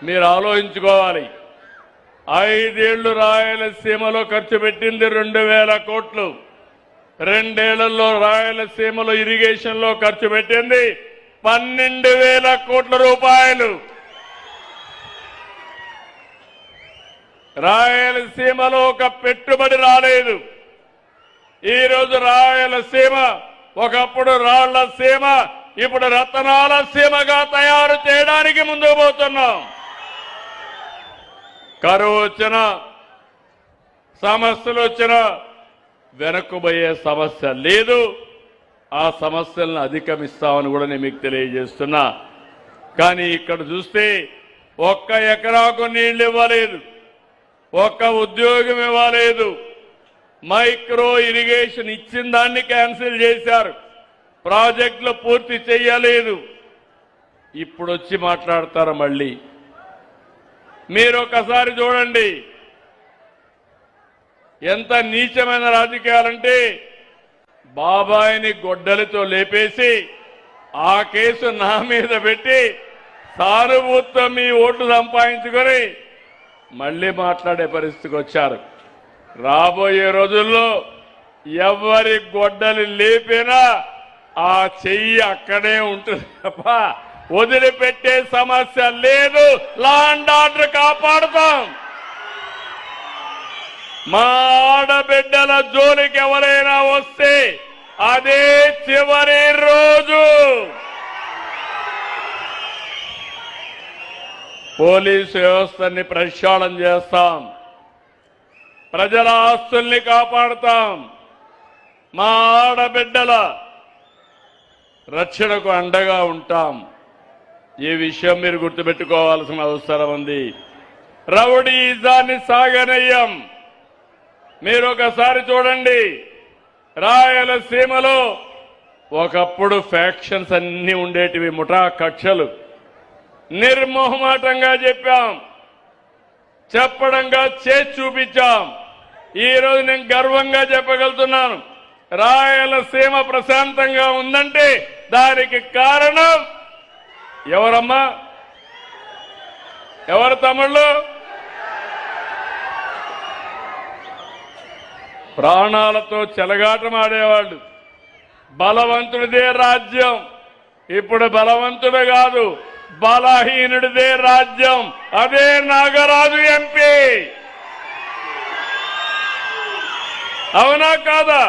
మీరు ఆలోచించుకోవాలి. 5 ఏళ్లు రాయలసీమలో ఖర్చు పెట్టింది 2000 కోట్లు. 2 ఏళ్లలో రాయలసీమలో ఇరిగేషన్ లో ఖర్చు పెట్టింది 12,000 కోట్ల రూపాయలు. రాయలసీమలో ఒక పెట్టుబడి రాలేదు. ఈరోజు రాయలసీమ ఒకప్పుడు రాళ్ల సీమ, ఇప్పుడు రతనాల సీమగా తయారు చేయడానికి ముందుకు పోతున్నాం. కరువు వచ్చినా, సమస్యలు వచ్చినా వెనక్కుపోయే సమస్య లేదు. ఆ సమస్యలను అధిగమిస్తామని కూడా నేను మీకు తెలియజేస్తున్నా. కానీ ఇక్కడ చూస్తే 1 ఎకరాకు నీళ్లు ఇవ్వలేదు, 1 ఉద్యోగం ఇవ్వలేదు. మైక్రో ఇరిగేషన్ ఇచ్చిన దాన్ని క్యాన్సిల్ చేశారు, ప్రాజెక్టులు పూర్తి చేయలేదు. ఇప్పుడు వచ్చి మాట్లాడతారు మళ్ళీ. మీరు ఒకసారి చూడండి ఎంత నీచమైన రాజకీయాలంటే, బాబాయిని గొడ్డలితో లేపేసి ఆ కేసు నా మీద పెట్టి సానుభూతితో మీ ఓట్లు సంపాదించుకొని మళ్ళీ మాట్లాడే పరిస్థితికి వచ్చారు. రాబోయే రోజుల్లో ఎవరి గొడ్డలి లేపినా ఆ చెయ్యి అక్కడే ఉంటుంది తప్ప వదిలిపెట్టే సమస్య లేదు. లా అండ్ ఆర్డర్ కాపాడుతాం. మా ఆడబిడ్డల జోలికి ఎవరైనా వస్తే అదే చివరి రోజు. పోలీసు వ్యవస్థని ప్రక్షాళన చేస్తాం, ప్రజల ఆస్తుల్ని కాపాడుతాం, మా ఆడబిడ్డల రక్షణకు అండగా ఉంటాం. ఈ విషయం మీరు గుర్తుపెట్టుకోవాల్సిన అవసరం ఉంది. రౌడీజాన్ని సాగనయ్యం. మీరు ఒకసారి చూడండి, రాయలసీమలో ఒకప్పుడు ఫ్యాక్షన్స్ అన్ని ఉండేటివి, ముఠా కక్షలు. నిర్మోహమాటంగా చెప్పాం, చెప్పడంగా చేసి చూపించాం. ఈరోజు నేను గర్వంగా చెప్పగలుగుతున్నాను, రాయలసీమ ప్రశాంతంగా ఉందంటే దానికి కారణం ఎవరమ్మా? ఎవరు తమ్ముళ్ళు? ప్రాణాలతో చెలగాటమాడేవాళ్ళు. బలవంతుడిదే రాజ్యం. ఇప్పుడు బలవంతుడు కాదు, బలహీనుడిదే రాజ్యం. అదే నాగరాజు ఎంపీ. అవునా కాదా?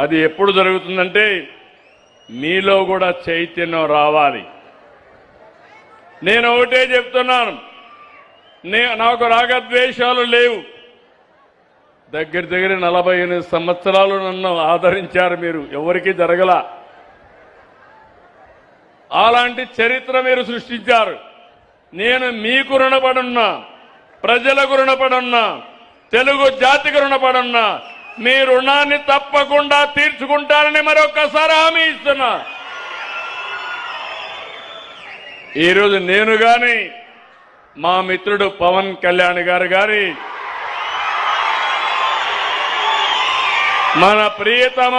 అది ఎప్పుడు జరుగుతుందంటే మీలో కూడా చైతన్యం రావాలి. నేను ఒకటే చెప్తున్నాను, నాకు రాగద్వేషాలు లేవు. దగ్గర 48 సంవత్సరాలు నన్ను ఆదరించారు మీరు, ఎవరికీ జరగల. అలాంటి చరిత్ర మీరు సృష్టించారు. నేను మీకు రుణపడున్నా, ప్రజలకు రుణపడున్నా, తెలుగు జాతికి రుణపడున్నా. మీ రుణాన్ని తప్పకుండా తీర్చుకుంటారని మరొకసారి హామీ ఇస్తున్నా. ఈరోజు నేను గాని, మా మిత్రుడు పవన్ కళ్యాణ్ గారు గాని, మన ప్రియతమ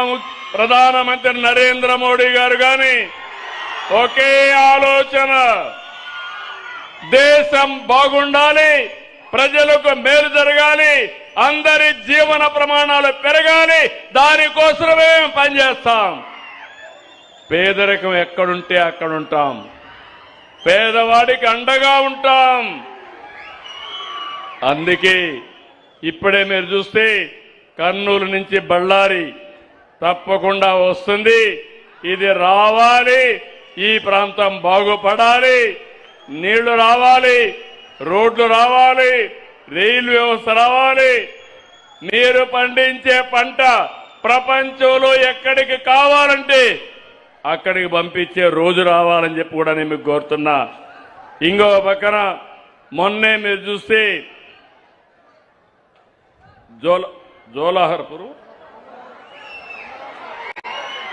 ప్రధానమంత్రి నరేంద్ర మోడీ గారు గాని ఒకే ఆలోచన, దేశం బాగుండాలి, ప్రజలకు మేలు జరగాలి, అందరి జీవన ప్రమాణాలు పెరగాలి. దానికోసమే పనిచేస్తాం. పేదరికం ఎక్కడుంటే అక్కడుంటాం, పేదవాడికి అండగా ఉంటాం. అందుకే ఇప్పుడే మీరు చూస్తే కర్నూలు నుంచి బళ్ళారి తప్పకుండా వస్తుంది. ఇది రావాలి, ఈ ప్రాంతం బాగుపడాలి, నీళ్లు రావాలి, రోడ్లు రావాలి, రైలు వ్యవస్థ రావాలి. మీరు పండించే పంట ప్రపంచంలో ఎక్కడికి కావాలంటే అక్కడికి పంపించే రోజు రావాలని చెప్పి కూడా నేను మీకు కోరుతున్నా. ఇంకో పక్కన మొన్నే మీరు చూస్తే జోలాహర్పూర్